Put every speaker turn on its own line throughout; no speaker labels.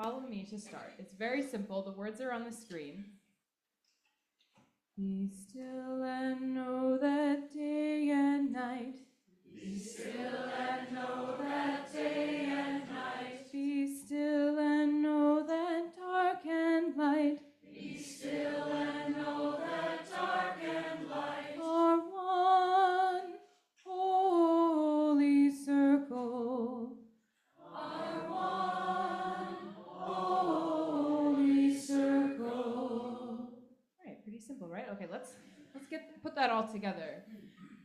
Follow me to start. It's very simple. The words are on the screen. Be still and know that day and night. Be still and know that day and night. Be still and know that dark and light. Be still and know that dark and light are one holy circle. Are one holy circle. All right, pretty simple, right? Okay, let's put that all together.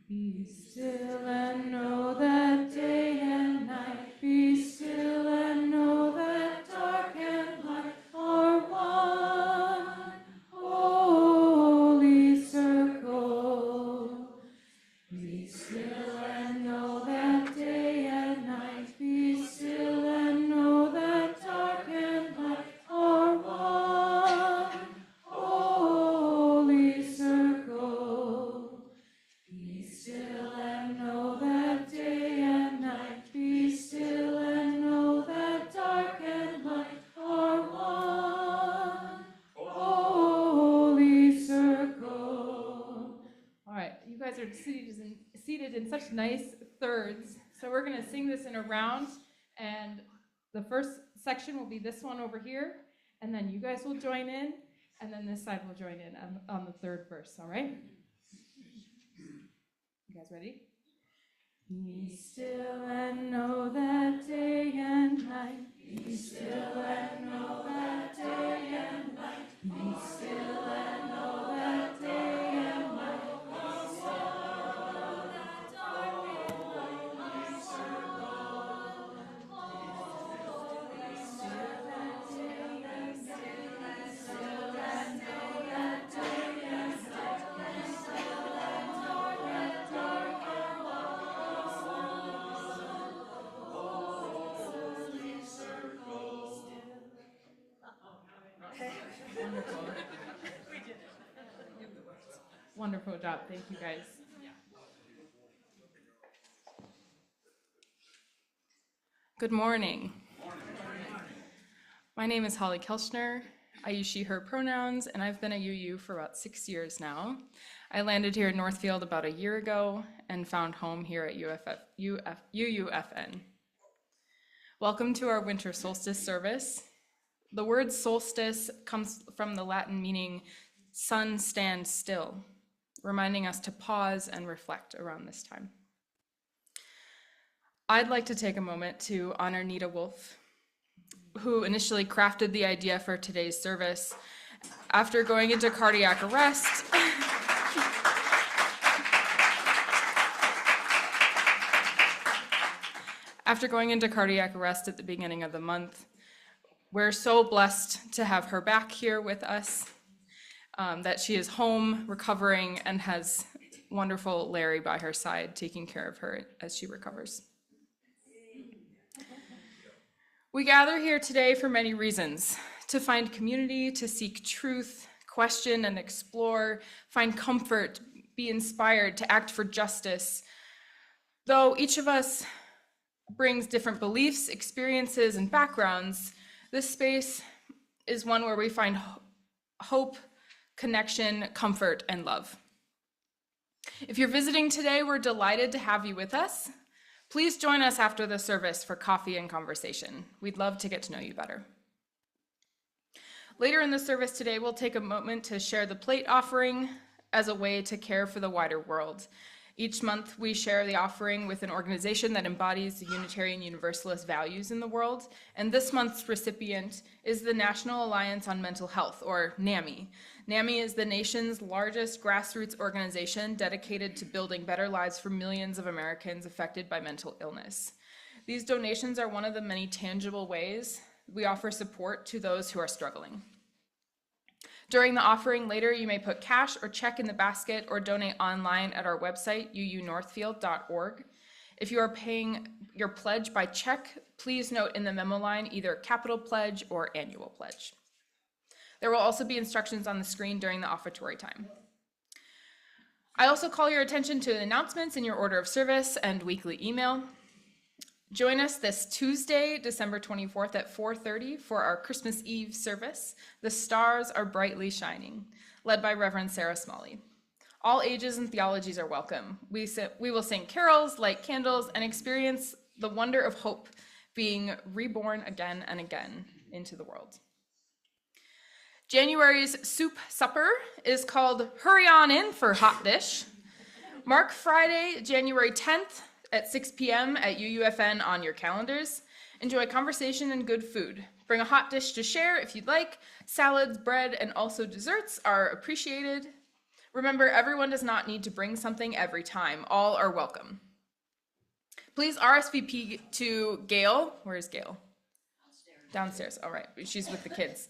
Be still and know that day and night. Be still and know that dark and light are one holy circle. Be still and know that day and night. Be still and know that dark and light are one holy circle. Be still and know that day and night. Be still and know that dark and light are one holy circle. All right, you guys are seated in such nice thirds. So we're going to sing this in a round, and the first section will be this one over here, and then you guys will join in, and then this side will join in on the third verse, all right? You guys ready? Be still and know that day and night. Be still and know that day and night. Be still and know that day and night. Be still and know that dark and light circle. Be still and day and night. Be still and know that day and night. Be still and know that dark and holy circle. Wonderful. Wonderful job. Thank you, guys. Good morning. My name is Holly Kelchner. I use she, her pronouns, and I've been a UU for about 6 years now. I landed here in Northfield about a year ago and found home here at UUFN. Welcome to our winter solstice service. The word solstice comes from the Latin meaning sun stands still, reminding us to pause and reflect around this time. I'd like to take a moment to honor Nita Wolf, who initially crafted the idea for today's service. After going into cardiac arrest, at the beginning of the month, we're so blessed to have her back here with us, that she is home recovering and has wonderful Larry by her side taking care of her as she recovers. We gather here today for many reasons: to find community, to seek truth, question and explore, find comfort, be inspired, to act for justice. Though each of us brings different beliefs, experiences, and backgrounds, this space is one where we find hope, connection, comfort, and love. If you're visiting today, we're delighted to have you with us. Please join us after the service for coffee and conversation. We'd love to get to know you better. Later in the service today, we'll take a moment to share the plate offering as a way to care for the wider world. Each month, we share the offering with an organization that embodies the Unitarian Universalist values in the world, and this month's recipient is the National Alliance on Mental Health, or NAMI. NAMI is the nation's largest grassroots organization dedicated to building better lives for millions of Americans affected by mental illness. These donations are one of the many tangible ways we offer support to those who are struggling. During the offering later, you may put cash or check in the basket or donate online at our website, uunorthfield.org. If you are paying your pledge by check, please note in the memo line either capital pledge or annual pledge. There will also be instructions on the screen during the offertory time. I also call your attention to the announcements in your order of service and weekly email. Join us this Tuesday, December 24th at 4:30 for our Christmas Eve service. The stars are brightly shining, led by Reverend Sarah Smalley. All ages and theologies are welcome. We will sing carols, light candles, and experience the wonder of hope being reborn again and again into the world. January's soup supper is called Hurry On In for Hot Dish. Mark Friday, January 10th at 6 p.m. at UUFN on your calendars. Enjoy conversation and good food. Bring a hot dish to share if you'd like. Salads, bread, and also desserts are appreciated. Remember, everyone does not need to bring something every time. All are welcome. Please RSVP to Gail. Where is Gail? Downstairs. All right. She's with the kids.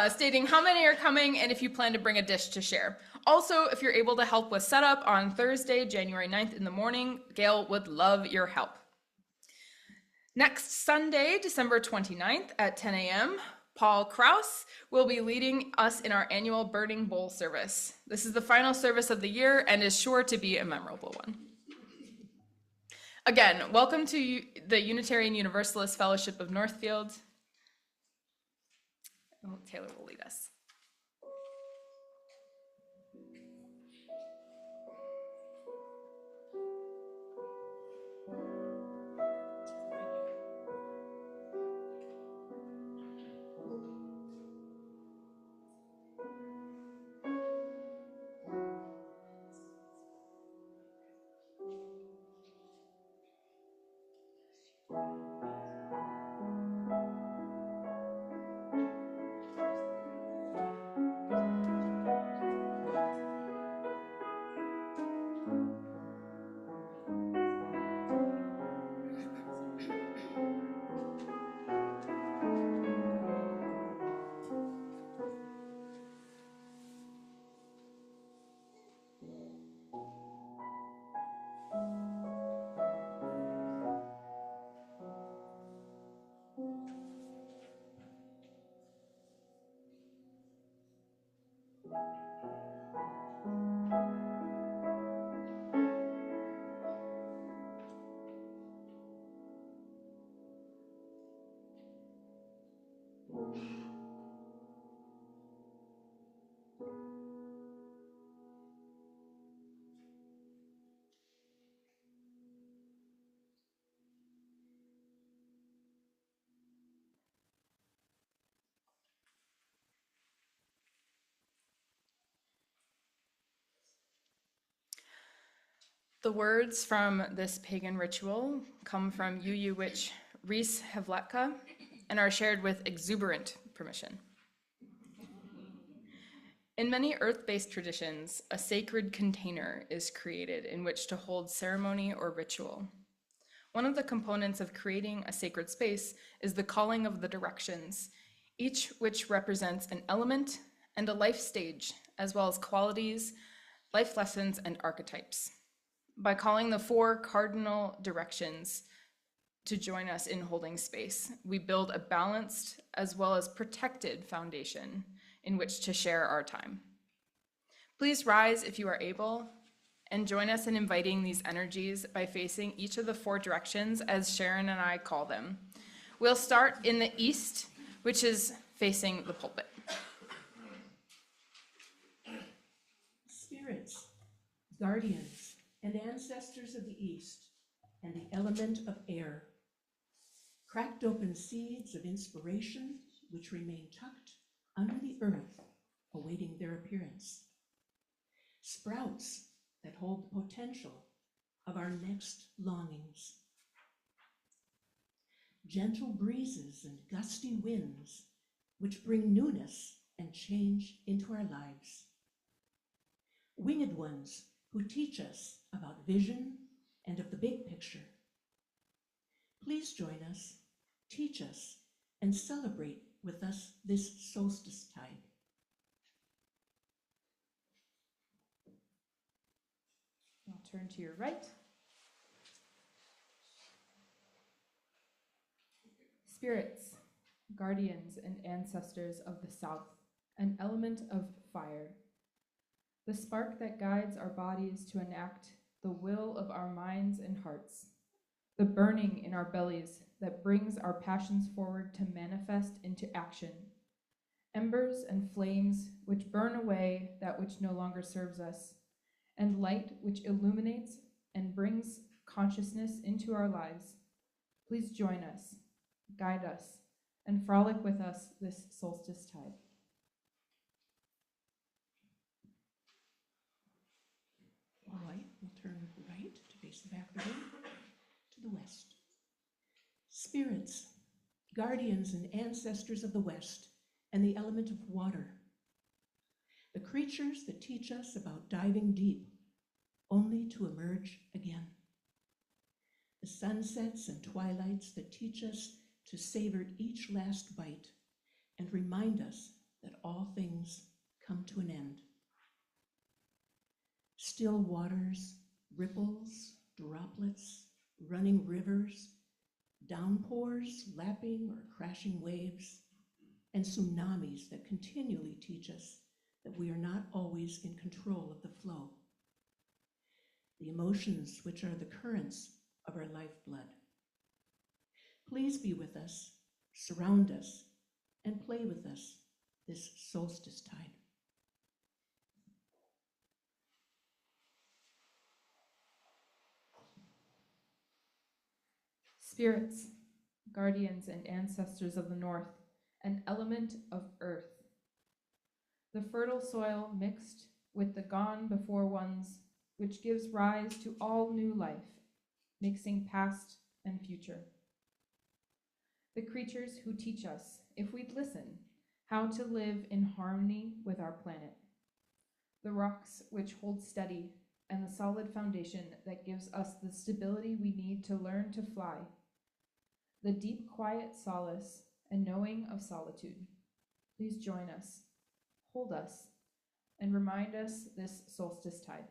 Stating how many are coming and if you plan to bring a dish to share. Also, if you're able to help with setup on Thursday, January 9th in the morning, Gail would love your help. Next Sunday, December 29th at 10 a.m., Paul Kraus will be leading us in our annual Burning Bowl service. This is the final service of the year and is sure to be a memorable one. Again, welcome to the Unitarian Universalist Fellowship of Northfield. Oh, Taylor will lead us. The words from this pagan ritual come from UU witch Reese Hevletka and are shared with exuberant permission. In many earth-based traditions, a sacred container is created in which to hold ceremony or ritual. One of the components of creating a sacred space is the calling of the directions, each which represents an element and a life stage, as well as qualities, life lessons, and archetypes. By calling the 4 cardinal directions to join us in holding space, we build a balanced as well as protected foundation in which to share our time. Please rise if you are able and join us in inviting these energies by facing each of the 4 directions as Sharon and I call them. We'll start in the east, which is facing the pulpit.
Spirits, guardians, and ancestors of the East, and the element of air. Cracked open seeds of inspiration which remain tucked under the earth, awaiting their appearance. Sprouts that hold the potential of our next longings. Gentle breezes and gusty winds which bring newness and change into our lives. Winged ones who teach us about vision and of the big picture. Please join us, teach us, and celebrate with us this solstice tide.
I'll turn to your right. Spirits, guardians, and ancestors of the South, an element of fire. The spark that guides our bodies to enact the will of our minds and hearts. the burning in our bellies that brings our passions forward to manifest into action, embers and flames which burn away that which no longer serves us, and light which illuminates and brings consciousness into our lives. Please join us, guide us, and frolic with us this solstice tide.
All right, we'll turn right to face the back of the room, to the west. Spirits, guardians and ancestors of the west, and the element of water. The creatures that teach us about diving deep, only to emerge again. The sunsets and twilights that teach us to savor each last bite and remind us that all things come to an end. Still waters, ripples, droplets, running rivers, downpours, lapping or crashing waves, and tsunamis that continually teach us that we are not always in control of the flow. The emotions which are the currents of our lifeblood. Please be with us, surround us, and play with us this solstice tide.
Spirits, guardians and ancestors of the north, an element of earth. The fertile soil mixed with the gone before ones, which gives rise to all new life, mixing past and future. The creatures who teach us, if we'd listen, how to live in harmony with our planet. The rocks which hold steady and the solid foundation that gives us the stability we need to learn to fly. The deep, quiet solace and knowing of solitude. Please join us, hold us, and remind us this solstice tide.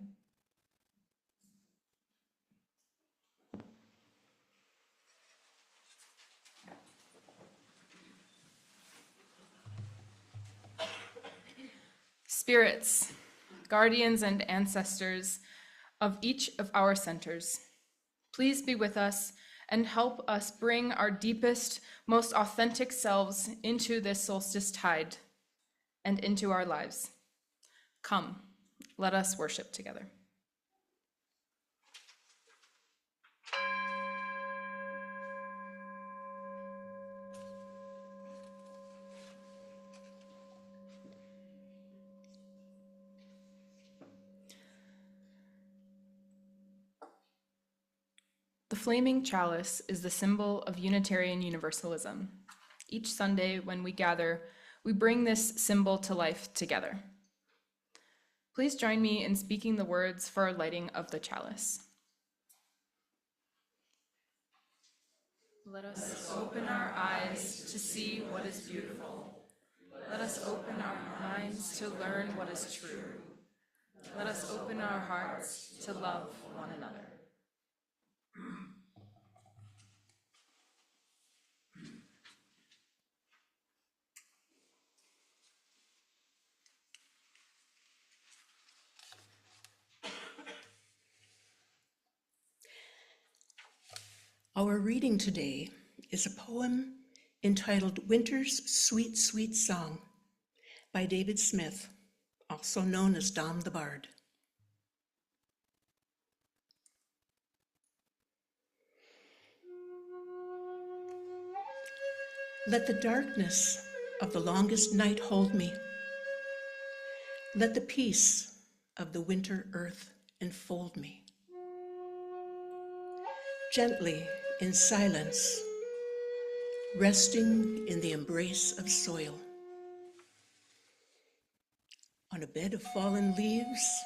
Spirits, guardians and ancestors of each of our centers, please be with us and help us bring our deepest, most authentic selves into this solstice tide and into our lives. Come, let us worship together. The flaming chalice is the symbol of Unitarian Universalism. Each Sunday when we gather, we bring this symbol to life together. Please join me in speaking the words for our lighting of the chalice. Let us open our eyes to see what is beautiful. Let us open our minds to learn what is true. Let us open our hearts to love one another.
Our reading today is a poem entitled Winter's Sweet, Sweet Song by David Smith, also known as Dom the Bard. Let the darkness of the longest night hold me. Let the peace of the winter earth enfold me. Gently in silence, resting in the embrace of soil. On a bed of fallen leaves,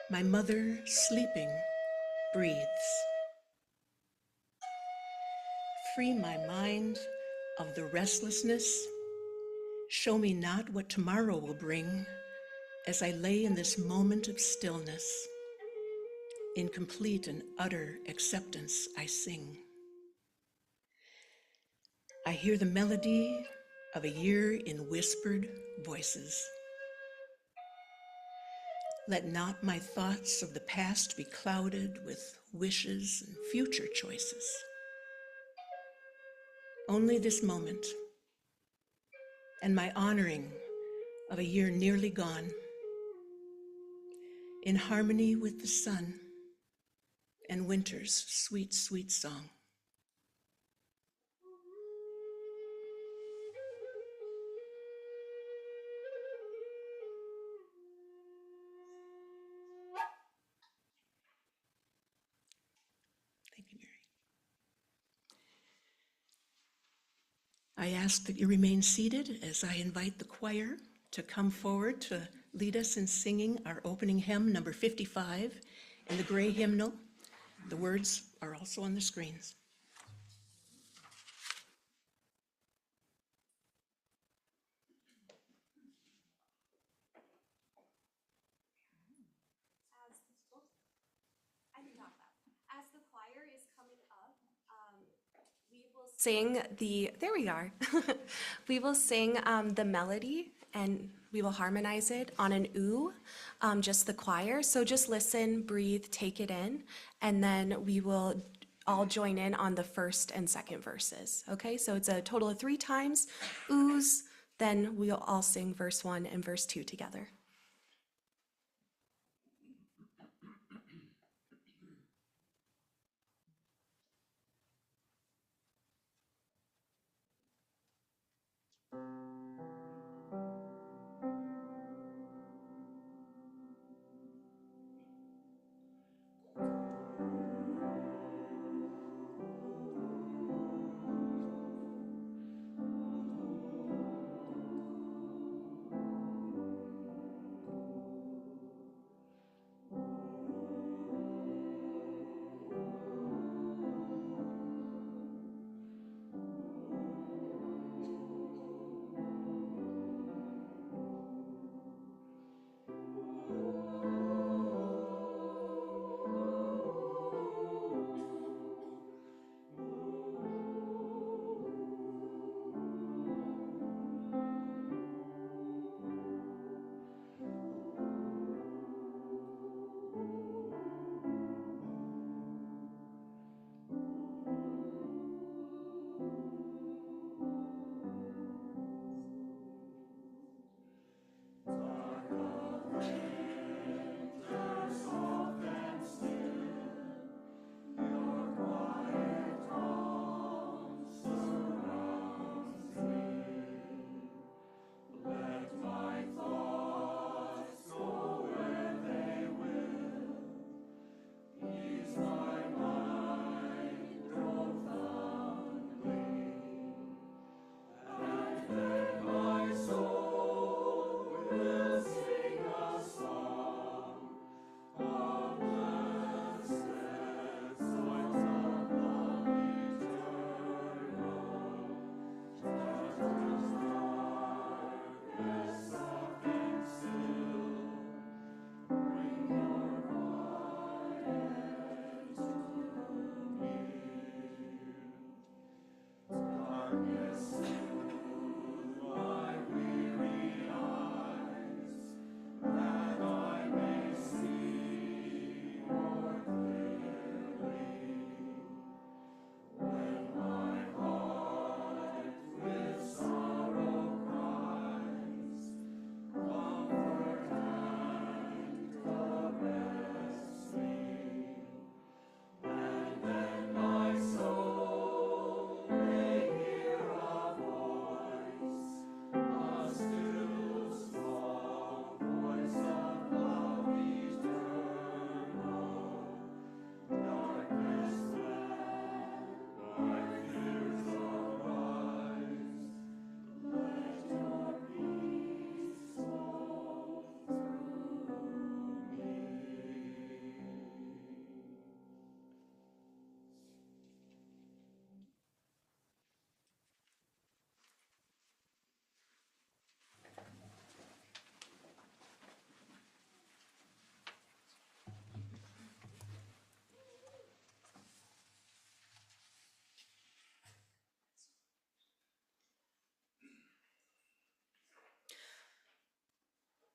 my mother sleeping breathes. Free my mind of the restlessness. Show me not what tomorrow will bring as I lay in this moment of stillness. In complete and utter acceptance I sing. I hear the melody of a year in whispered voices. Let not my thoughts of the past be clouded with wishes and future choices. Only this moment and my honoring of a year nearly gone, in harmony with the sun and winter's sweet, sweet song. Thank you, Mary. I ask that you remain seated as I invite the choir to come forward to lead us in singing our opening hymn, number 55, in the gray hymnal. The words are also on the screens.
As the choir is coming up, we will sing there we are. We will sing the melody and we will harmonize it on an oo, just the choir. So just listen, breathe, take it in, and then we will all join in on the first and second verses. Okay, so it's a total of 3 times, oos, then we'll all sing verse 1 and verse 2 together.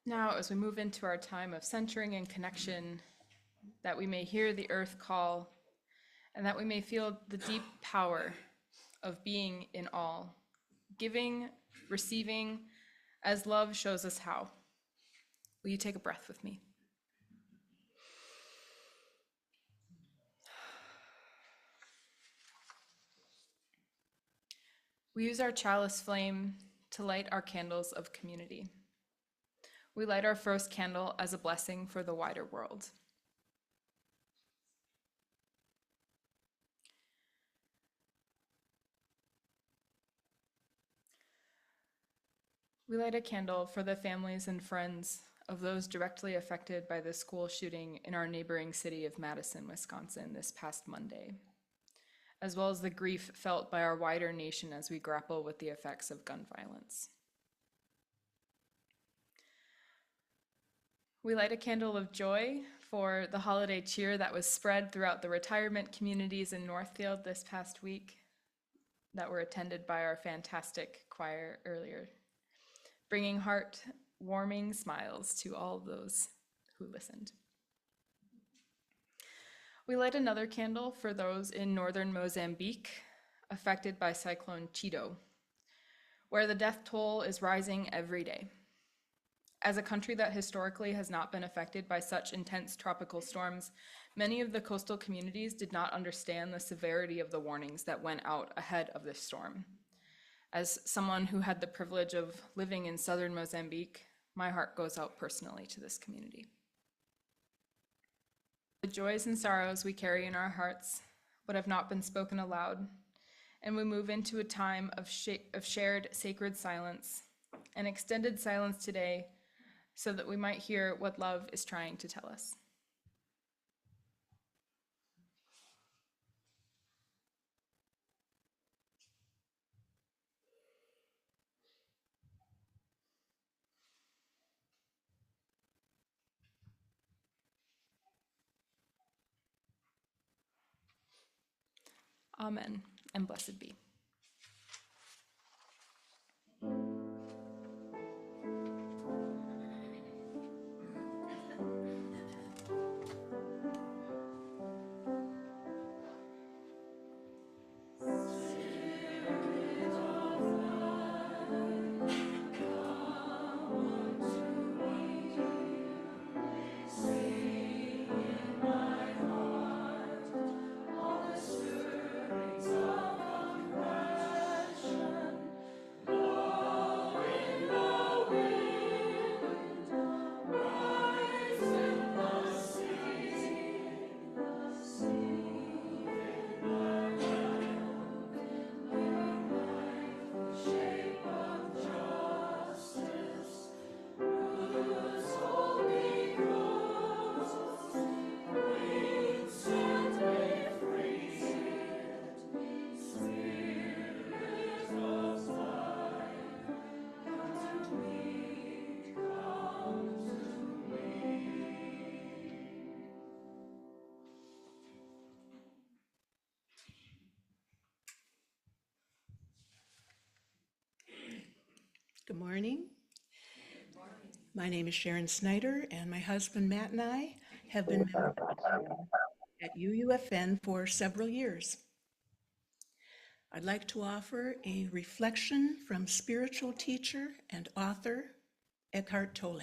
Now, as we move into our time of centering and connection, that we may hear the earth call, and that we may feel the deep power of being in all, giving, receiving, as love shows us how. Will you take a breath with me? We use our chalice flame to light our candles of community. We light our first candle as a blessing for the wider world. We light a candle for the families and friends of those directly affected by the school shooting in our neighboring city of Madison, Wisconsin this past Monday, as well as the grief felt by our wider nation as we grapple with the effects of gun violence. We light a candle of joy for the holiday cheer that was spread throughout the retirement communities in Northfield this past week that were attended by our fantastic choir earlier, bringing heart-warming smiles to all those who listened. We light another candle for those in northern Mozambique affected by Cyclone Chido, where the death toll is rising every day. As a country that historically has not been affected by such intense tropical storms, many of the coastal communities did not understand the severity of the warnings that went out ahead of this storm. As someone who had the privilege of living in southern Mozambique, my heart goes out personally to this community. The joys and sorrows we carry in our hearts, but have not been spoken aloud, and we move into a time of shared sacred silence, an extended silence today, so that we might hear what love is trying to tell us. Amen, and blessed be.
Good morning. My name is Sharon Snyder, and my husband Matt and I have been members at UUFN for several years. I'd like to offer a reflection from spiritual teacher and author Eckhart Tolle.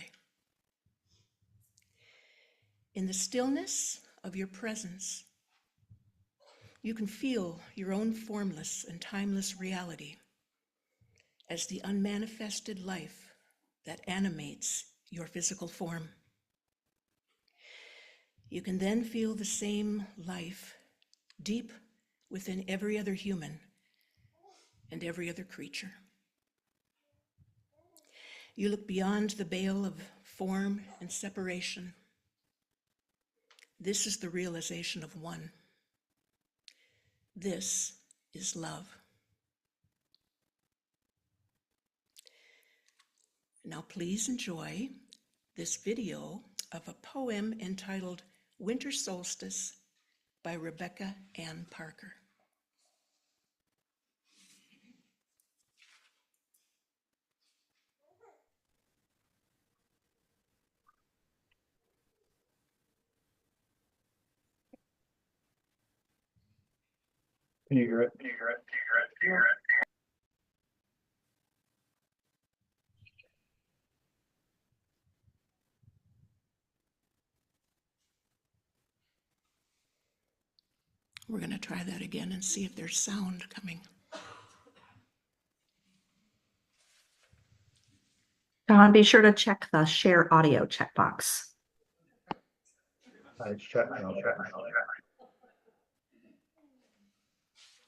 In the stillness of your presence, you can feel your own formless and timeless reality as the unmanifested life that animates your physical form. You can then feel the same life deep within every other human and every other creature. You look beyond the veil of form and separation. This is the realization of one. This is love. Now please enjoy this video of a poem entitled Winter Solstice by Rebecca Ann Parker.
Can you hear it? Can you hear it? Can you hear it? Can you hear it?
We're going to try that again and see if there's sound coming.
Don, be sure to check the share audio checkbox.
It's checked. I'll check.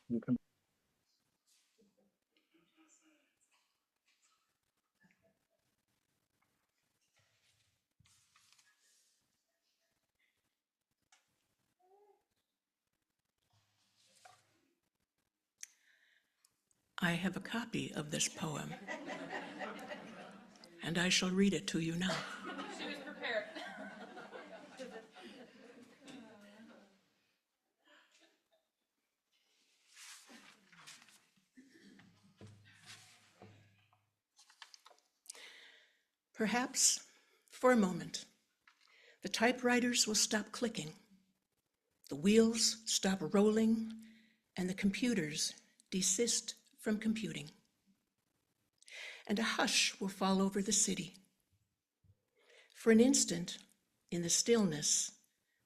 You can.
I have a copy of this poem, and I shall read it to you now.
She was prepared.
Perhaps, for a moment, the typewriters will stop clicking, the wheels stop rolling, and the computers desist from computing. And a hush will fall over the city. For an instant, in the stillness,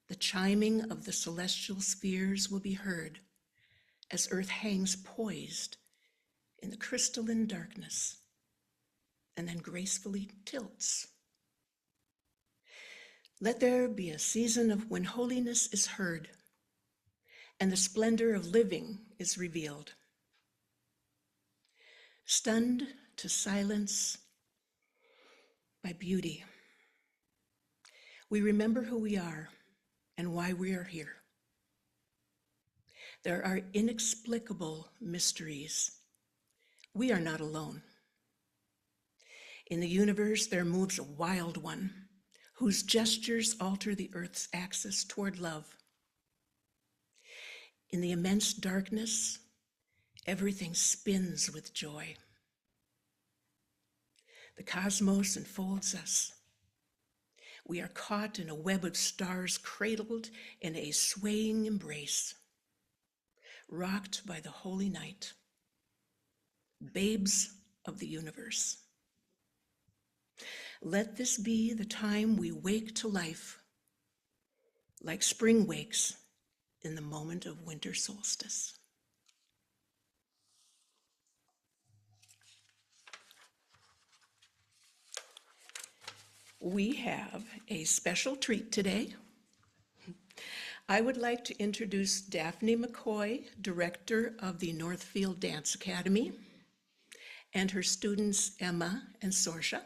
the chiming of the celestial spheres will be heard as Earth hangs poised in the crystalline darkness and then gracefully tilts. Let there be a season of when holiness is heard and the splendor of living is revealed. Stunned to silence by beauty, we remember who we are and why we are here. There are inexplicable mysteries. We are not alone. In the universe, there moves a wild one whose gestures alter the Earth's axis toward love. In the immense darkness, everything spins with joy. The cosmos enfolds us. We are caught in a web of stars, cradled in a swaying embrace, rocked by the holy night, babes of the universe. Let this be the time we wake to life, like spring wakes in the moment of winter solstice. We have a special treat today. I would like to introduce Daphne McCoy, director of the Northfield Dance Academy, and her students Emma and Sorsha.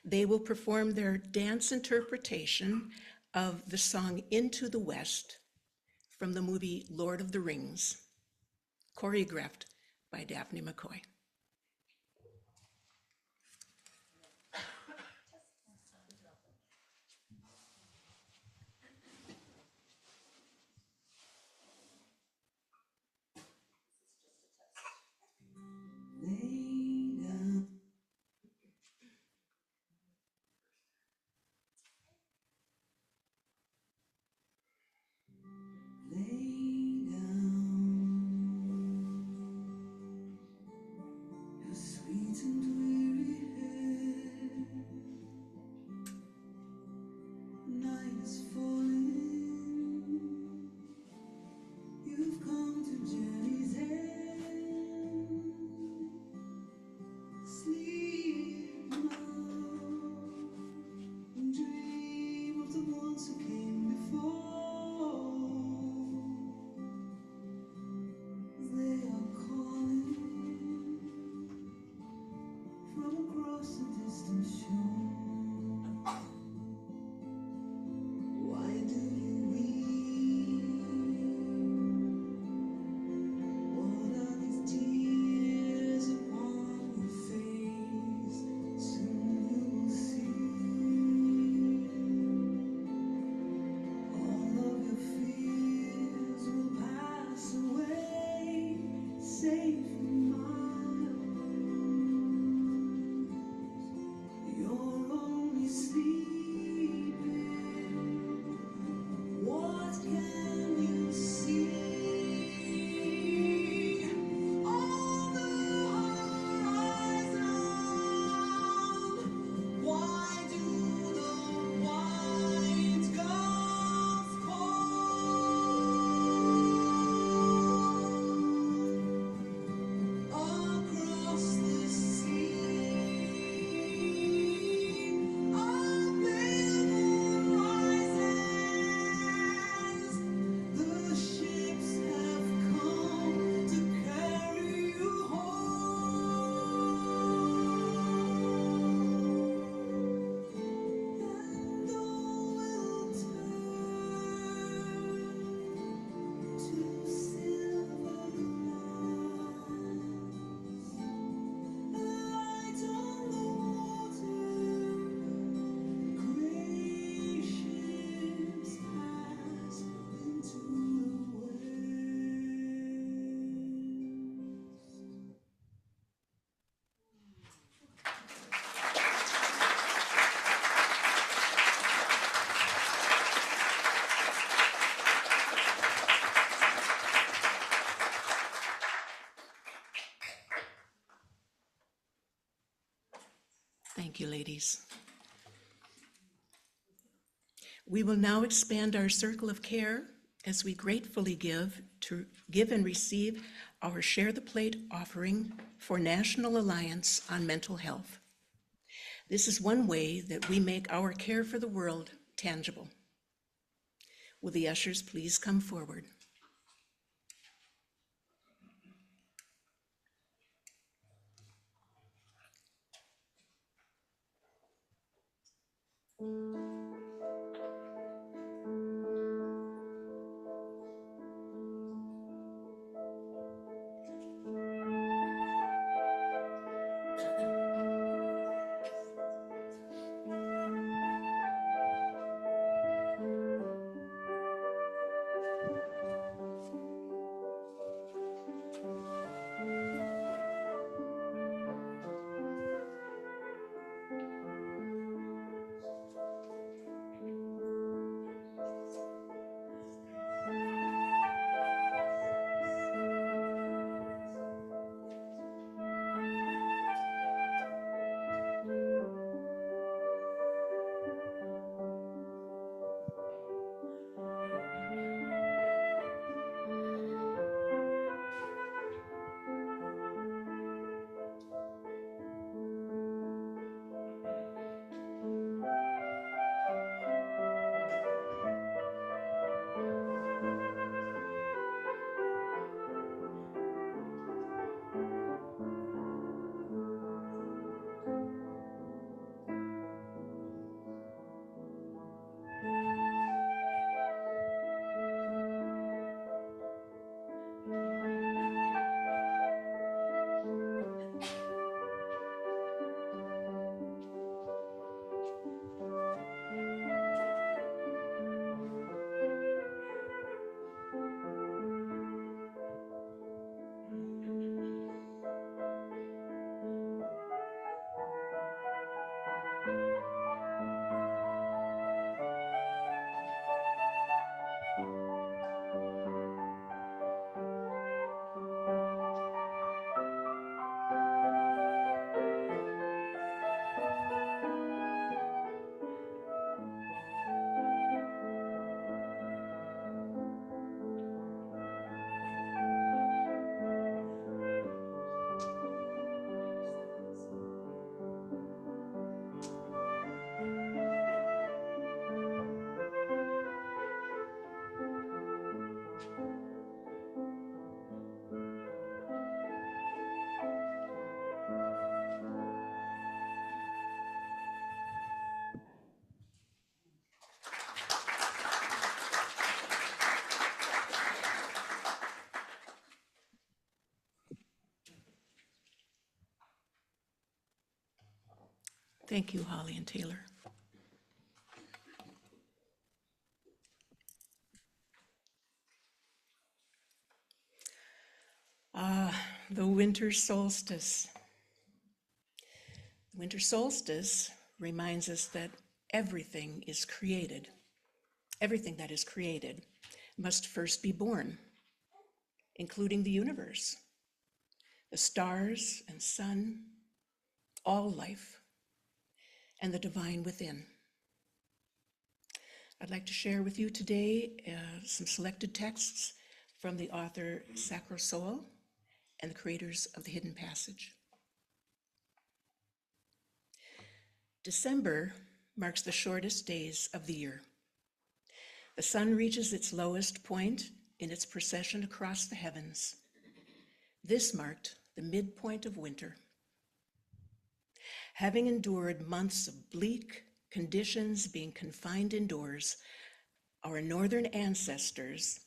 They will perform their dance interpretation of the song Into the West from the movie Lord of the Rings, choreographed by Daphne McCoy. Thank you, ladies. We will now expand our circle of care as we gratefully give and receive our Share the Plate offering for National Alliance on Mental Health. This is one way that we make our care for the world tangible. Will the ushers please come forward? Thank you, Holly and Taylor. The winter solstice. The winter solstice reminds us that everything is created. Everything that is created must first be born, including the universe, the stars and sun, all life, and the divine within. I'd like to share with you today some selected texts from the author Sacro Soul and the creators of the Hidden Passage. December marks the shortest days of the year. The sun reaches its lowest point in its procession across the heavens. This marked the midpoint of winter. Having endured months of bleak conditions, being confined indoors, our northern ancestors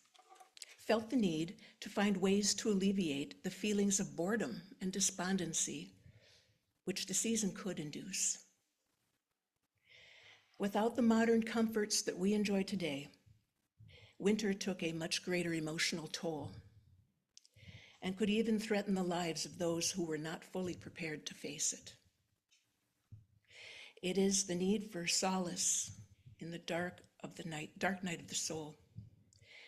felt the need to find ways to alleviate the feelings of boredom and despondency which the season could induce. Without the modern comforts that we enjoy today, winter took a much greater emotional toll and could even threaten the lives of those who were not fully prepared to face it. It is the need for solace in the dark night of the soul,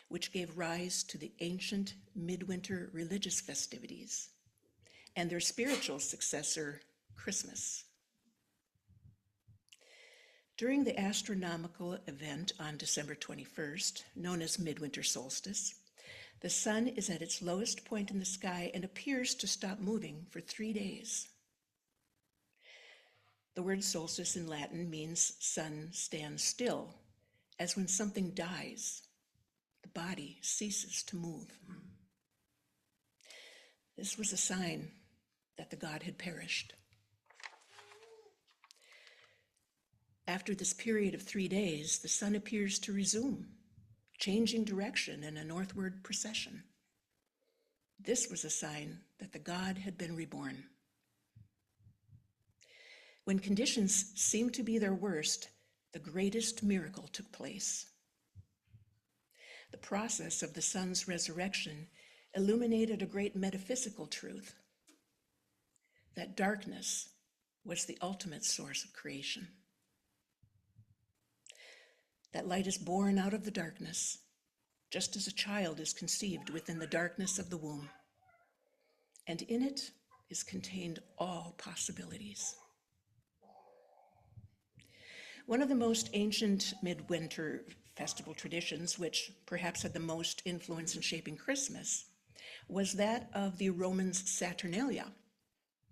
which gave rise to the ancient midwinter religious festivities and their spiritual successor, Christmas. During the astronomical event on December 21st, known as midwinter solstice, the sun is at its lowest point in the sky and appears to stop moving for 3 days. The word solstice in Latin means sun stands still, as when something dies, the body ceases to move. This was a sign that the god had perished. After this period of 3 days, the sun appears to resume, changing direction in a northward procession. This was a sign that the god had been reborn. When conditions seemed to be their worst, the greatest miracle took place. The process of the sun's resurrection illuminated a great metaphysical truth, that darkness was the ultimate source of creation. That light is born out of the darkness, just as a child is conceived within the darkness of the womb, and in it is contained all possibilities. One of the most ancient midwinter festival traditions, which perhaps had the most influence in shaping Christmas, was that of the Romans' Saturnalia,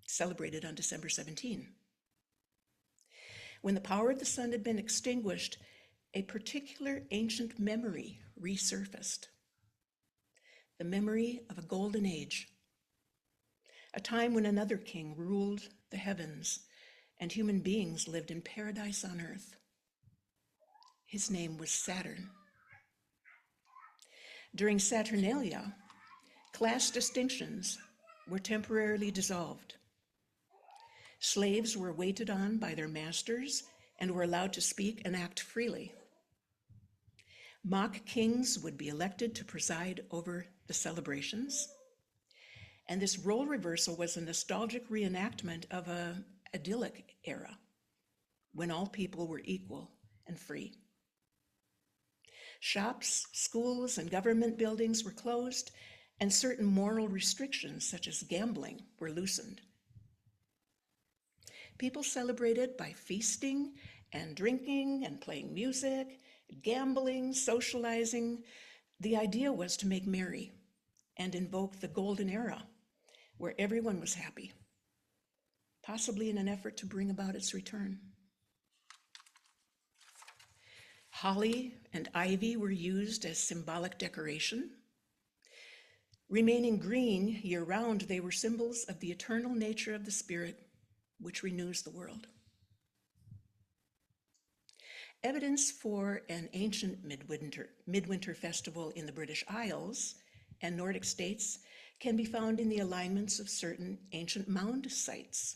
celebrated on December 17. When the power of the sun had been extinguished, a particular ancient memory resurfaced. The memory of a golden age, a time when another king ruled the heavens and human beings lived in paradise on earth. His name was Saturn. During Saturnalia, class distinctions were temporarily dissolved. Slaves were waited on by their masters and were allowed to speak and act freely. Mock kings would be elected to preside over the celebrations, and this role reversal was a nostalgic reenactment of an idyllic era when all people were equal and free. Shops, schools, and government buildings were closed, and certain moral restrictions, such as gambling, were loosened. People celebrated by feasting and drinking and playing music, gambling, socializing. The idea was to make merry and invoke the golden era where everyone was happy, possibly in an effort to bring about its return. Holly and ivy were used as symbolic decoration. Remaining green year-round, they were symbols of the eternal nature of the Spirit, which renews the world. Evidence for an ancient midwinter festival in the British Isles and Nordic states can be found in the alignments of certain ancient mound sites.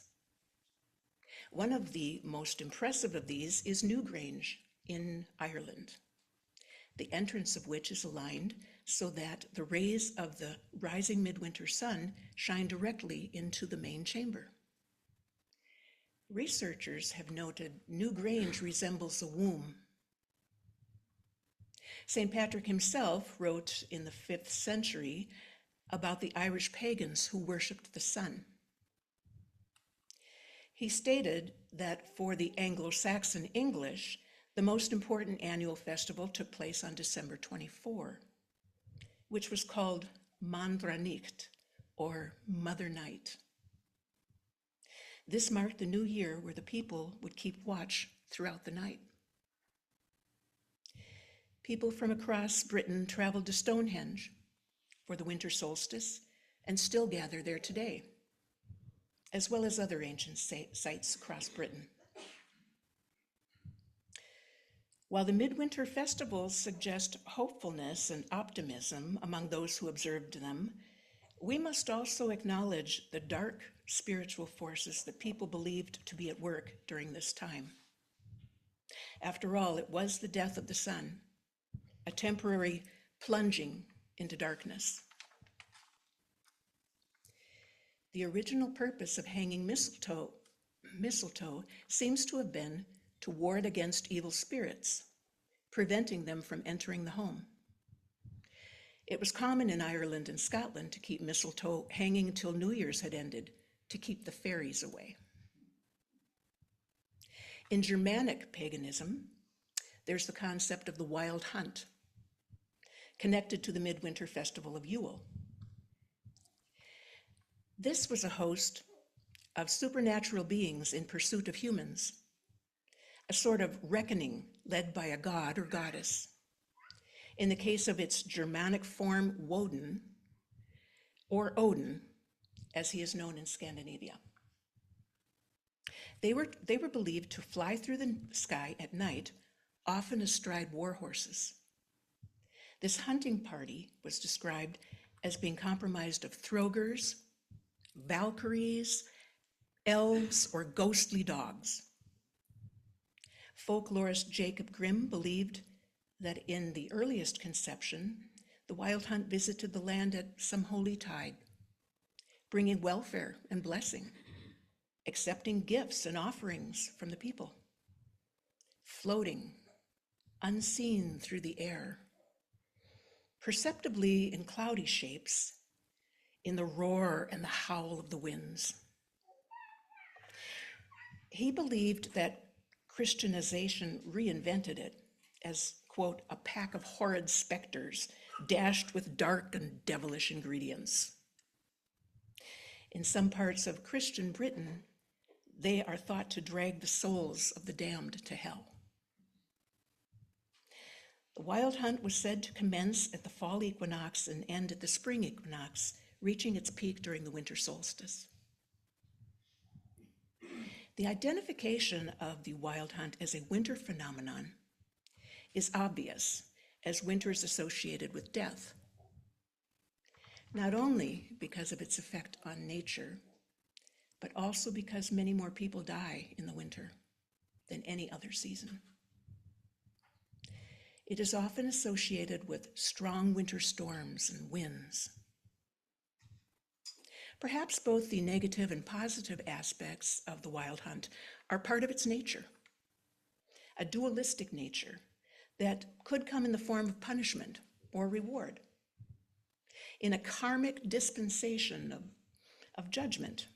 One of the most impressive of these is Newgrange in Ireland, the entrance of which is aligned so that the rays of the rising midwinter sun shine directly into the main chamber. Researchers have noted Newgrange resembles a womb. St. Patrick himself wrote in the 5th century about the Irish pagans who worshipped the sun. He stated that for the Anglo-Saxon English, the most important annual festival took place on December 24, which was called Mandranicht, or Mother Night. This marked the new year where the people would keep watch throughout the night. People from across Britain traveled to Stonehenge for the winter solstice and still gather there today, as well as other ancient sites across Britain. While the midwinter festivals suggest hopefulness and optimism among those who observed them, we must also acknowledge the dark spiritual forces that people believed to be at work during this time. After all, it was the death of the sun, a temporary plunging into darkness. The original purpose of hanging mistletoe seems to have been to ward against evil spirits, preventing them from entering the home. It was common in Ireland and Scotland to keep mistletoe hanging until New Year's had ended, to keep the fairies away. In Germanic paganism, there's the concept of the wild hunt, connected to the midwinter festival of Yule. This was a host of supernatural beings in pursuit of humans, a sort of reckoning led by a god or goddess. In the case of its Germanic form, Woden, or Odin, as he is known in Scandinavia. They were believed to fly through the sky at night, often astride war horses. This hunting party was described as being comprised of Throgers, Valkyries, elves, or ghostly dogs. Folklorist Jacob Grimm believed that in the earliest conception, the wild hunt visited the land at some holy tide, bringing welfare and blessing, accepting gifts and offerings from the people, floating, unseen through the air, perceptibly in cloudy shapes, in the roar and the howl of the winds. He believed that Christianization reinvented it as, quote, a pack of horrid specters dashed with dark and devilish ingredients. In some parts of Christian Britain, they are thought to drag the souls of the damned to hell. The wild hunt was said to commence at the fall equinox and end at the spring equinox, reaching its peak during the winter solstice. The identification of the wild hunt as a winter phenomenon is obvious, as winter is associated with death, not only because of its effect on nature, but also because many more people die in the winter than any other season. It is often associated with strong winter storms and winds. Perhaps both the negative and positive aspects of the wild hunt are part of its nature, a dualistic nature that could come in the form of punishment or reward, in a karmic dispensation of judgment,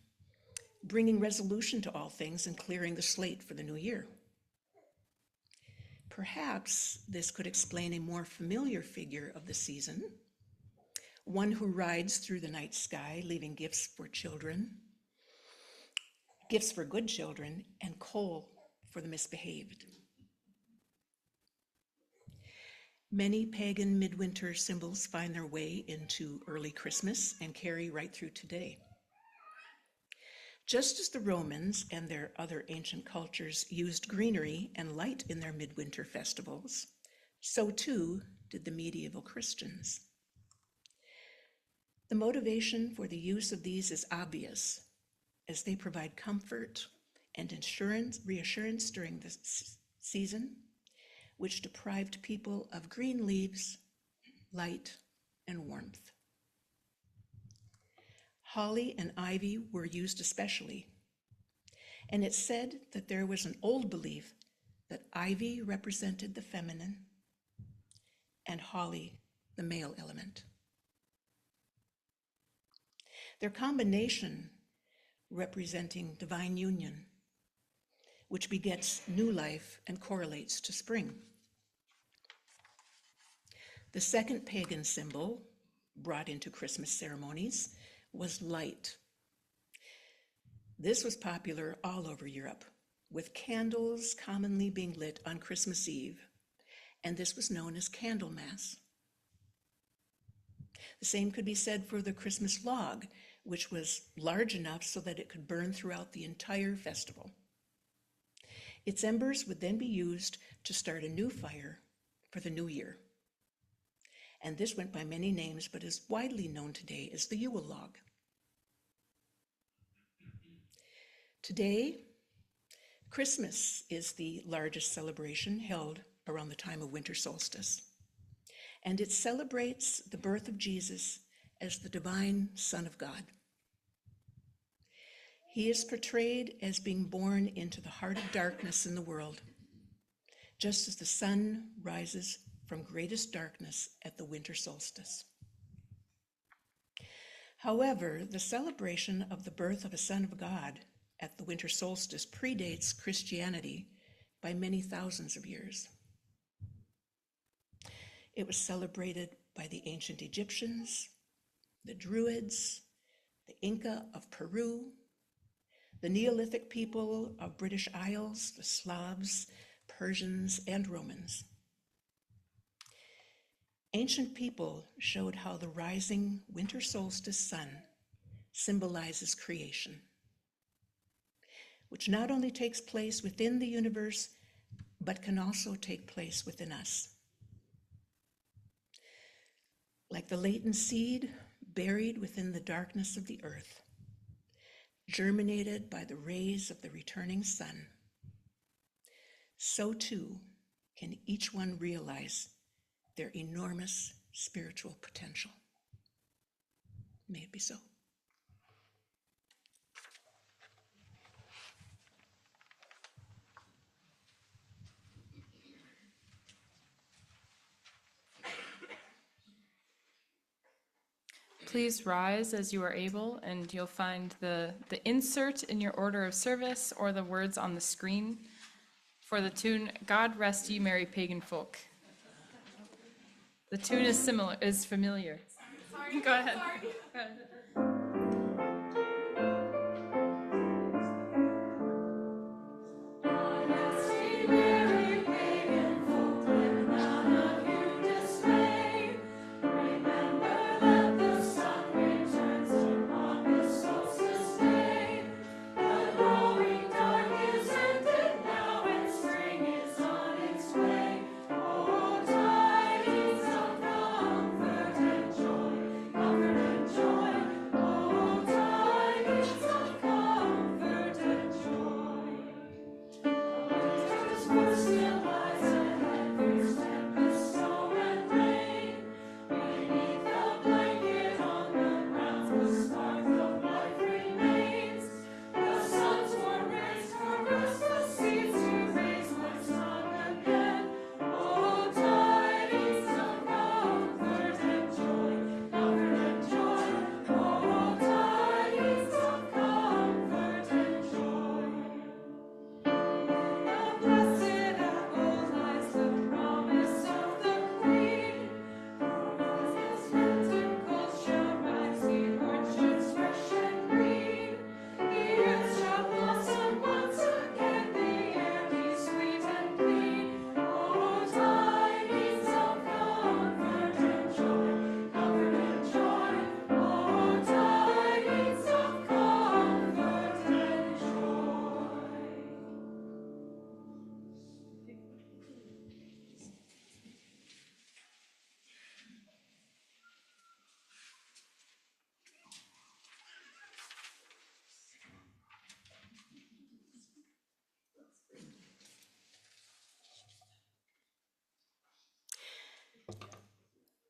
bringing resolution to all things and clearing the slate for the new year. Perhaps this could explain a more familiar figure of the season, one who rides through the night sky, leaving gifts for children, gifts for good children, and coal for the misbehaved. Many pagan midwinter symbols find their way into early Christmas and carry right through today. Just as the Romans and their other ancient cultures used greenery and light in their midwinter festivals, so too did the medieval Christians. The motivation for the use of these is obvious, as they provide comfort and reassurance during the season, which deprived people of green leaves, light, and warmth. Holly and ivy were used especially, and it's said that there was an old belief that ivy represented the feminine and holly the male element. Their combination representing divine union, which begets new life and correlates to spring. The second pagan symbol brought into Christmas ceremonies was light. This was popular all over Europe, with candles commonly being lit on Christmas Eve, and this was known as Candlemas. The same could be said for the Christmas log, which was large enough so that it could burn throughout the entire festival. Its embers would then be used to start a new fire for the new year. And this went by many names, but is widely known today as the Yule log. Today, Christmas is the largest celebration held around the time of winter solstice, and it celebrates the birth of Jesus as the divine Son of God. He is portrayed as being born into the heart of darkness in the world, just as the sun rises from greatest darkness at the winter solstice. However, the celebration of the birth of a Son of God at the winter solstice predates Christianity by many thousands of years. It was celebrated by the ancient Egyptians, the Druids, the Inca of Peru, the Neolithic people of British Isles, the Slavs, Persians, and Romans. Ancient people showed how the rising winter solstice sun symbolizes creation, which not only takes place within the universe, but can also take place within us. Like the latent seed buried within the darkness of the earth, germinated by the rays of the returning sun, so too can each one realize their enormous spiritual potential. May it be so.
Please rise as you are able, and you'll find the insert in your order of service or the words on the screen for the tune, God Rest Ye Merry Pagan Folk. The tune is familiar. Sorry, go ahead. Go ahead.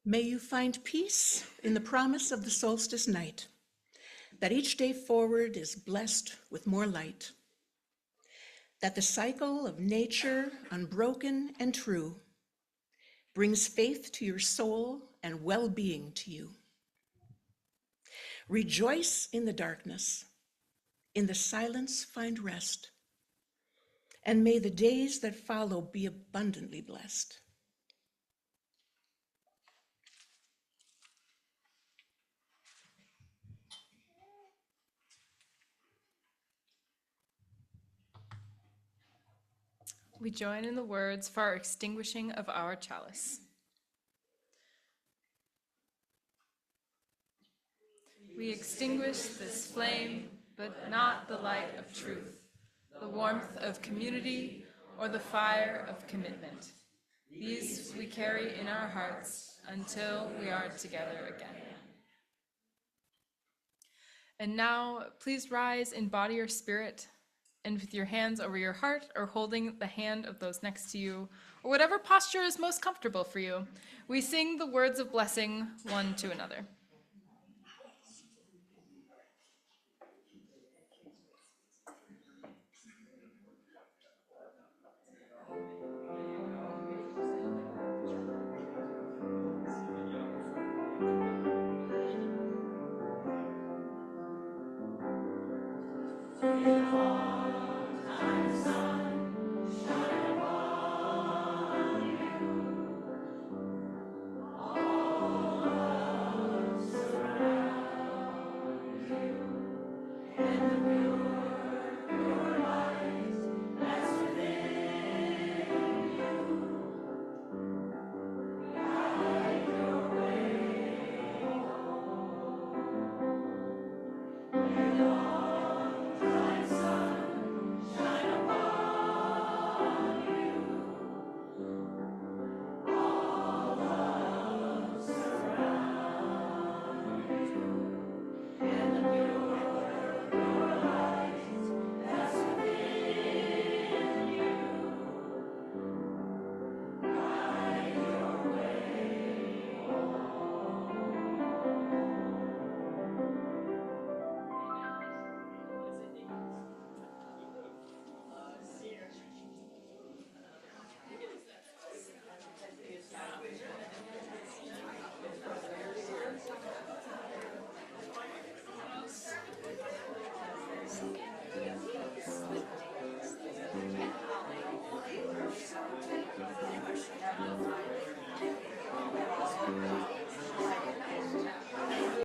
May you find peace in the promise of the solstice night, that each day forward is blessed with more light, that the cycle of nature, unbroken and true, brings faith to your soul and well-being to you. Rejoice in the darkness, in the silence find rest, and may the days that follow be abundantly blessed.
We join in the words for our extinguishing of our chalice. We extinguish this flame, but not the light of truth, the warmth of community, or the fire of commitment. These we carry in our hearts until we are together again. And now, please rise in body or spirit, and with your hands over your heart or holding the hand of those next to you, or whatever posture is most comfortable for you, we sing the words of blessing one to another.
Amen.